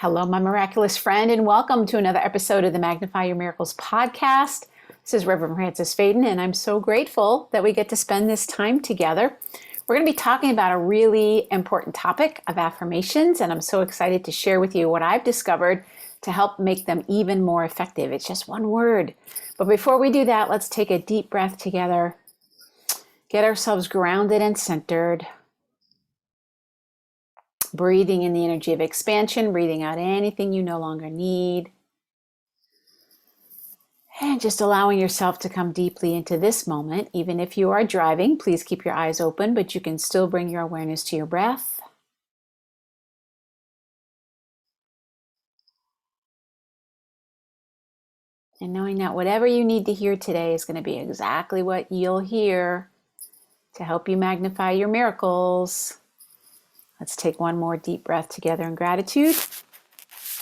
Hello, my miraculous friend, and welcome to another episode of the Magnify Your Miracles podcast. This is Reverend Frances Faden, and I'm so grateful that we get to spend this time together. We're going to be talking about a really important topic of affirmations, and I'm so excited to share with you what I've discovered to help make them even more effective. It's just one word. But before we do that, let's take a deep breath together, get ourselves grounded and centered. Breathing in the energy of expansion, breathing out anything you no longer need. And just allowing yourself to come deeply into this moment. Even if you are driving, please keep your eyes open, but you can still bring your awareness to your breath. And knowing that whatever you need to hear today is going to be exactly what you'll hear to help you magnify your miracles. Let's take one more deep breath together in gratitude,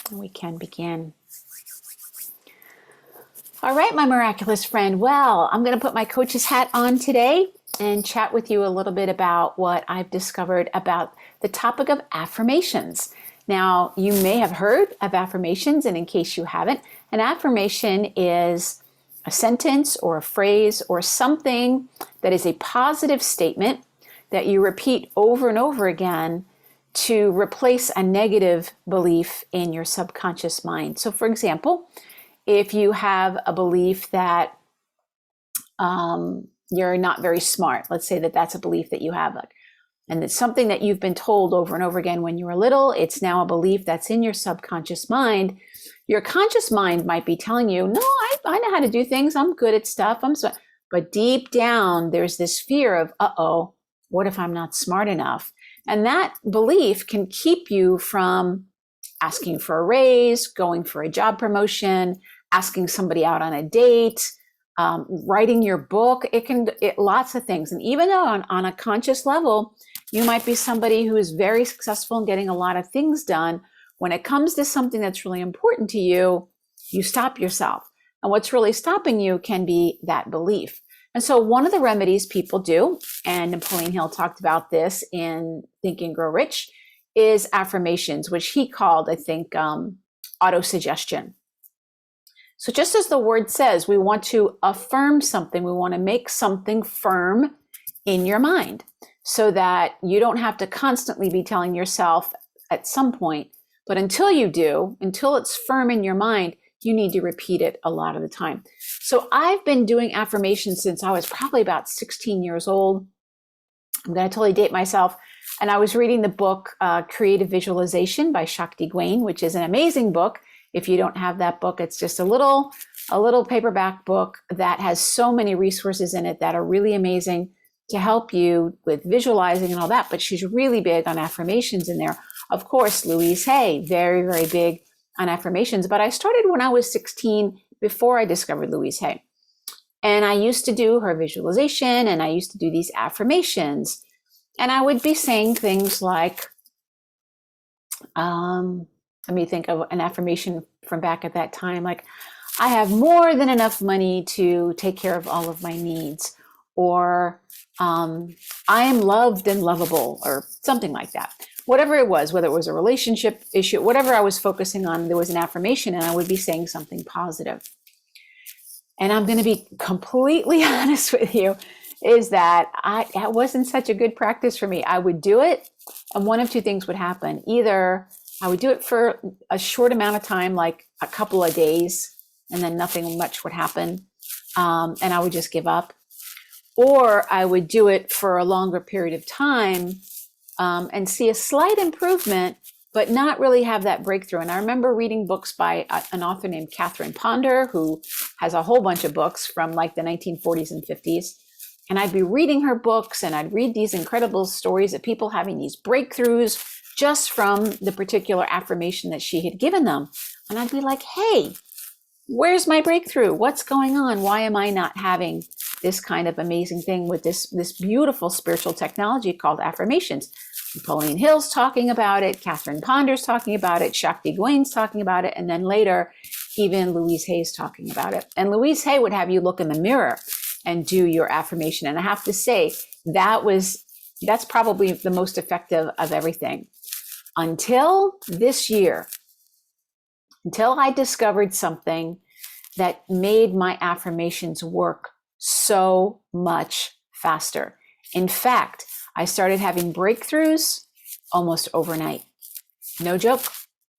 and we can begin. All right, my miraculous friend. Well, I'm going to put my coach's hat on today and chat with you a little bit about what I've discovered about the topic of affirmations. Now, you may have heard of affirmations, and in case you haven't, an affirmation is a sentence or a phrase or something that is a positive statement that you repeat over and over again to replace a negative belief in your subconscious mind. So for example, if you have a belief that you're not very smart, let's say that that's a belief that you have, and it's something that you've been told over and over again when you were little, it's now a belief that's in your subconscious mind. Your conscious mind might be telling you, no, I know how to do things. I'm good at stuff. But deep down, there's this fear of, uh-oh, what if I'm not smart enough? And that belief can keep you from asking for a raise, going for a job promotion, asking somebody out on a date, writing your book. Lots of things. And even though on a conscious level, you might be somebody who is very successful in getting a lot of things done, when it comes to something that's really important to you, you stop yourself. And what's really stopping you can be that belief. And so one of the remedies people do, and Napoleon Hill talked about this in Think and Grow Rich, is affirmations, which he called, I think, autosuggestion. So just as the word says, we want to affirm something. We want to make something firm in your mind so that you don't have to constantly be telling yourself at some point, but until you do, until it's firm in your mind, you need to repeat it a lot of the time. So I've been doing affirmations since I was probably about 16 years old. I'm going to totally date myself. And I was reading the book, Creative Visualization by Shakti Gawain, which is an amazing book. If you don't have that book, it's just a little paperback book that has so many resources in it that are really amazing to help you with visualizing and all that. But she's really big on affirmations in there. Of course, Louise Hay, very, very big on affirmations, but I started when I was 16 before I discovered Louise Hay. And I used to do her visualization and I used to do these affirmations. And I would be saying things like, let me think of an affirmation from back at that time, like, I have more than enough money to take care of all of my needs, or I am loved and lovable, or something like that. Whatever it was, whether it was a relationship issue, whatever I was focusing on, there was an affirmation and I would be saying something positive. And I'm going to be completely honest with you, is that that wasn't such a good practice for me. I would do it and one of two things would happen. Either I would do it for a short amount of time, like a couple of days, and then nothing much would happen. And I would just give up. Or I would do it for a longer period of time and see a slight improvement, but not really have that breakthrough. And I remember reading books by an author named Catherine Ponder, who has a whole bunch of books from like the 1940s and 50s. And I'd be reading her books and I'd read these incredible stories of people having these breakthroughs just from the particular affirmation that she had given them. And I'd be like, hey, where's my breakthrough? What's going on? Why am I not having this kind of amazing thing with this beautiful spiritual technology called affirmations? Napoleon Hill's talking about it, Catherine Ponder's talking about it, Shakti Gawain's talking about it, and then later, even Louise Hay's talking about it. And Louise Hay would have you look in the mirror and do your affirmation. And I have to say, that's probably the most effective of everything. Until this year, until I discovered something that made my affirmations work so much faster. In fact, I started having breakthroughs almost overnight. No joke.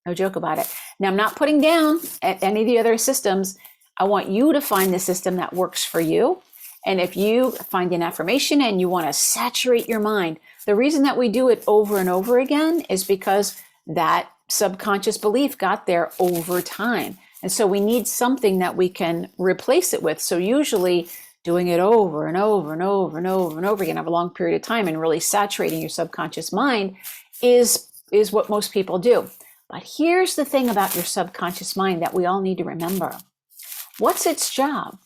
No joke about it. Now, I'm not putting down at any of the other systems. I want you to find the system that works for you. And if you find an affirmation and you want to saturate your mind, the reason that we do it over and over again is because that subconscious belief got there over time. And so we need something that we can replace it with. So usually doing it over and over and over and over and over again over a long period of time and really saturating your subconscious mind is what most people do. But here's the thing about your subconscious mind that we all need to remember. What's its job?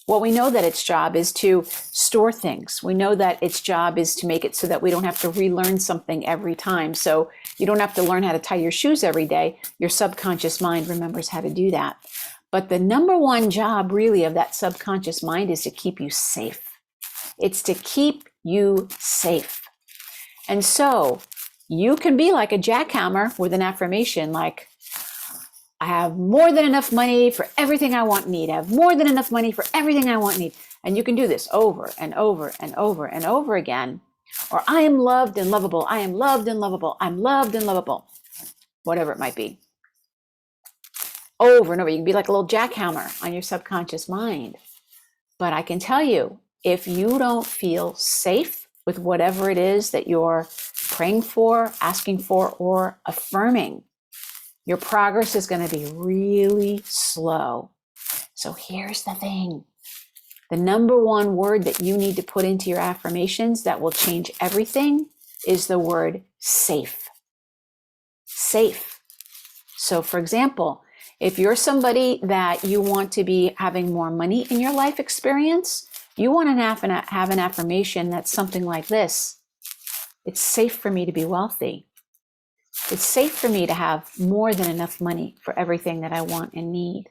Well, we know that its job is to store things. We know that its job is to make it so that we don't have to relearn something every time. So you don't have to learn how to tie your shoes every day. Your subconscious mind remembers how to do that. But the number one job really of that subconscious mind is to keep you safe. It's to keep you safe. And so you can be like a jackhammer with an affirmation like, I have more than enough money for everything I want and need. I have more than enough money for everything I want and need. And you can do this over and over and over and over again. Or I am loved and lovable. I am loved and lovable. I'm loved and lovable. Whatever it might be. Over and over. You can be like a little jackhammer on your subconscious mind. But I can tell you, if you don't feel safe with whatever it is that you're praying for, asking for, or affirming, your progress is going to be really slow. So here's the thing. The number one word that you need to put into your affirmations that will change everything is the word safe. Safe. So for example, if you're somebody that you want to be having more money in your life experience, you want to have an affirmation that's something like this. It's safe for me to be wealthy. It's safe for me to have more than enough money for everything that I want and need.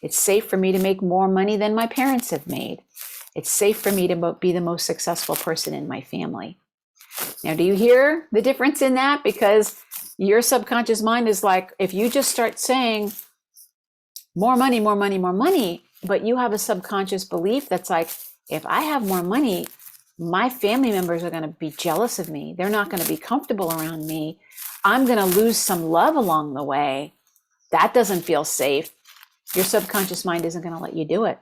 It's safe for me to make more money than my parents have made. It's safe for me to be the most successful person in my family. Now, do you hear the difference in that? Because your subconscious mind is like, if you just start saying more money, more money, more money, but you have a subconscious belief that's like, if I have more money, my family members are going to be jealous of me. They're not going to be comfortable around me. I'm going to lose some love along the way. That doesn't feel safe. Your subconscious mind isn't going to let you do it.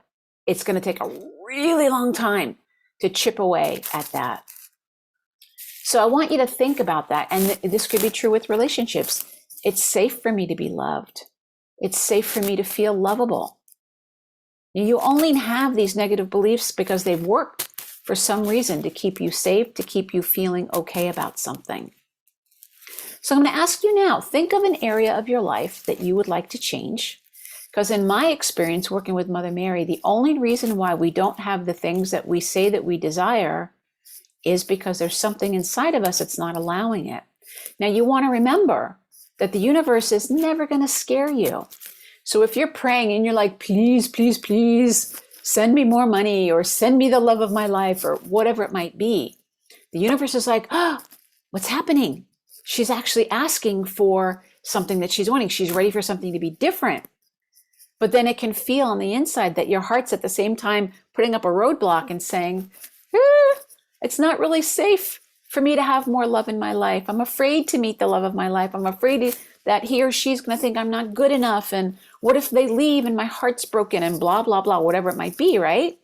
It's going to take a really long time to chip away at that. So I want you to think about that. And this could be true with relationships. It's safe for me to be loved. It's safe for me to feel lovable. You only have these negative beliefs because they've worked for some reason to keep you safe, to keep you feeling okay about something. So I'm going to ask you now, think of an area of your life that you would like to change. Because in my experience working with Mother Mary, the only reason why we don't have the things that we say that we desire is because there's something inside of us that's not allowing it. Now you want to remember that the universe is never going to scare you. So if you're praying and you're like, please, please, please, send me more money or send me the love of my life or whatever it might be, the universe is like, oh, what's happening? She's actually asking for something that she's wanting. She's ready for something to be different. But then it can feel on the inside that your heart's at the same time putting up a roadblock and saying, it's not really safe for me to have more love in my life. I'm afraid to meet the love of my life. I'm afraid that he or she's going to think I'm not good enough. And what if they leave and my heart's broken and blah, blah, blah, whatever it might be, right?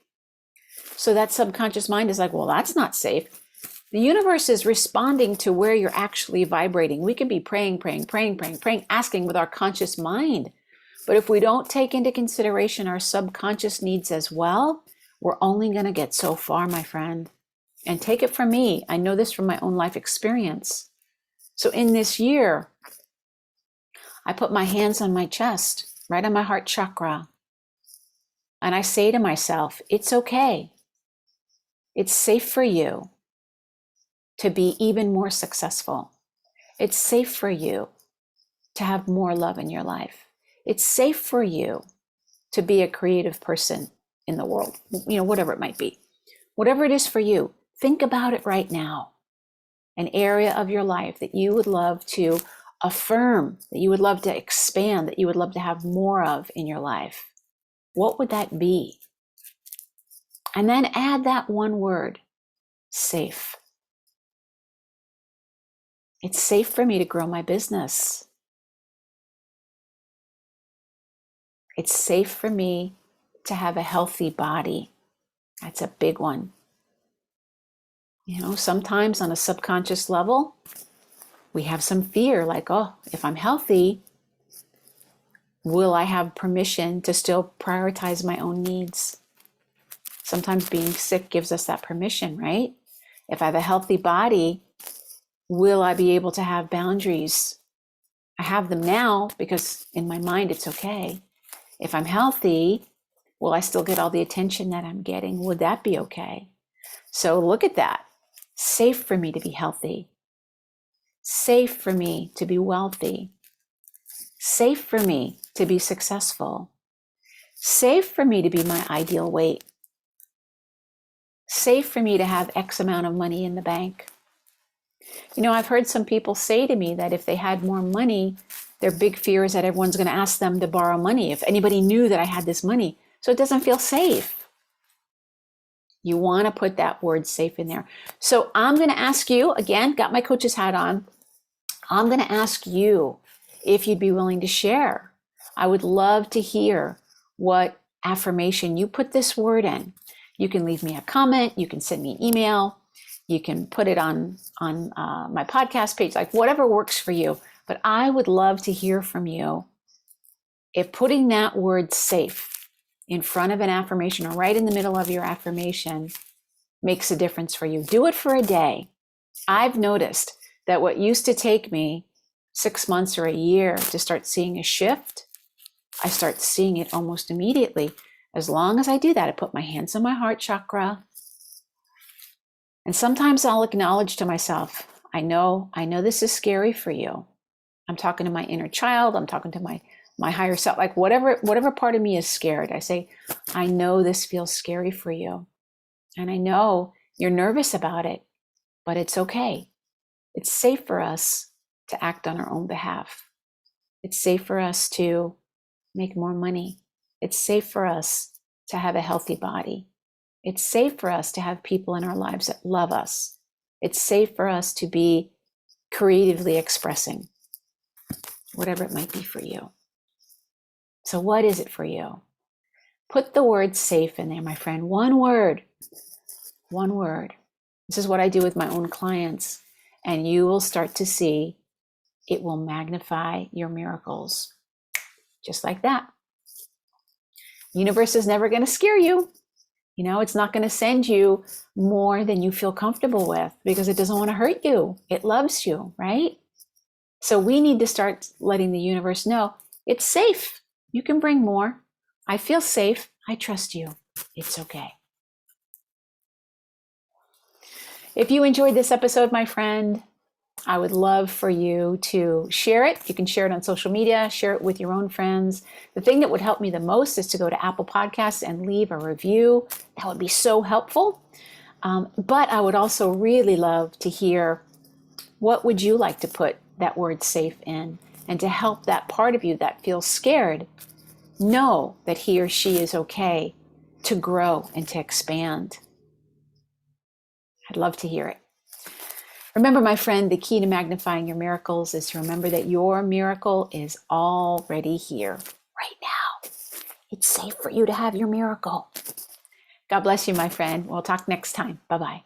So that subconscious mind is like, well, that's not safe. The universe is responding to where you're actually vibrating. We can be praying, asking with our conscious mind. But if we don't take into consideration our subconscious needs as well, we're only going to get so far, my friend. And take it from me. I know this from my own life experience. So in this year, I put my hands on my chest, right on my heart chakra. And I say to myself, it's okay. It's safe for you to be even more successful. It's safe for you to have more love in your life. It's safe for you to be a creative person in the world, whatever it might be. Whatever it is for you, think about it right now. An area of your life that you would love to affirm that you would love to expand, that you would love to have more of in your life, what would that be? And then add that one word, safe. It's safe for me to grow my business. It's safe for me to have a healthy body. That's a big one. You know, sometimes on a subconscious level, we have some fear like, oh, if I'm healthy, will I have permission to still prioritize my own needs? Sometimes being sick gives us that permission, right? If I have a healthy body, will I be able to have boundaries? I have them now because in my mind it's okay. If I'm healthy, will I still get all the attention that I'm getting? Would that be okay? So look at that. Safe for me to be healthy. Safe for me to be wealthy. Safe for me to be successful. Safe for me to be my ideal weight. Safe for me to have X amount of money in the bank. You know, I've heard some people say to me that if they had more money, their big fear is that everyone's going to ask them to borrow money. If anybody knew that I had this money, so it doesn't feel safe. You want to put that word safe in there. So I'm going to ask you, again, got my coach's hat on. I'm going to ask you if you'd be willing to share. I would love to hear what affirmation you put this word in. You can leave me a comment. You can send me an email. You can put it on my podcast page, like whatever works for you. But I would love to hear from you if putting that word safe in front of an affirmation or right in the middle of your affirmation makes a difference for you. Do it for a day. I've noticed that what used to take me 6 months or a year to start seeing a shift, I start seeing it almost immediately. As long as I do that, I put my hands on my heart chakra. And sometimes I'll acknowledge to myself, I know this is scary for you. I'm talking to my inner child. I'm talking to my higher self, like whatever part of me is scared. I say, I know this feels scary for you. And I know you're nervous about it, but it's okay. It's safe for us to act on our own behalf. It's safe for us to make more money. It's safe for us to have a healthy body. It's safe for us to have people in our lives that love us. It's safe for us to be creatively expressing, whatever it might be for you. So what is it for you? Put the word safe in there, my friend. One word. One word. This is what I do with my own clients. And you will start to see it will magnify your miracles. Just like that. Universe is never going to scare you. You know, it's not going to send you more than you feel comfortable with because it doesn't want to hurt you. It loves you, right? So we need to start letting the universe know it's safe. You can bring more. I feel safe. I trust you. It's okay. If you enjoyed this episode, my friend, I would love for you to share it. You can share it on social media, share it with your own friends. The thing that would help me the most is to go to Apple Podcasts and leave a review. That would be so helpful. But I would also really love to hear what would you like to put that word safe in, and to help that part of you that feels scared know that he or she is okay to grow and to expand. I'd love to hear it. Remember, my friend, the key to magnifying your miracles is to remember that your miracle is already here right now. It's safe for you to have your miracle. God bless you, my friend. We'll talk next time. Bye-bye.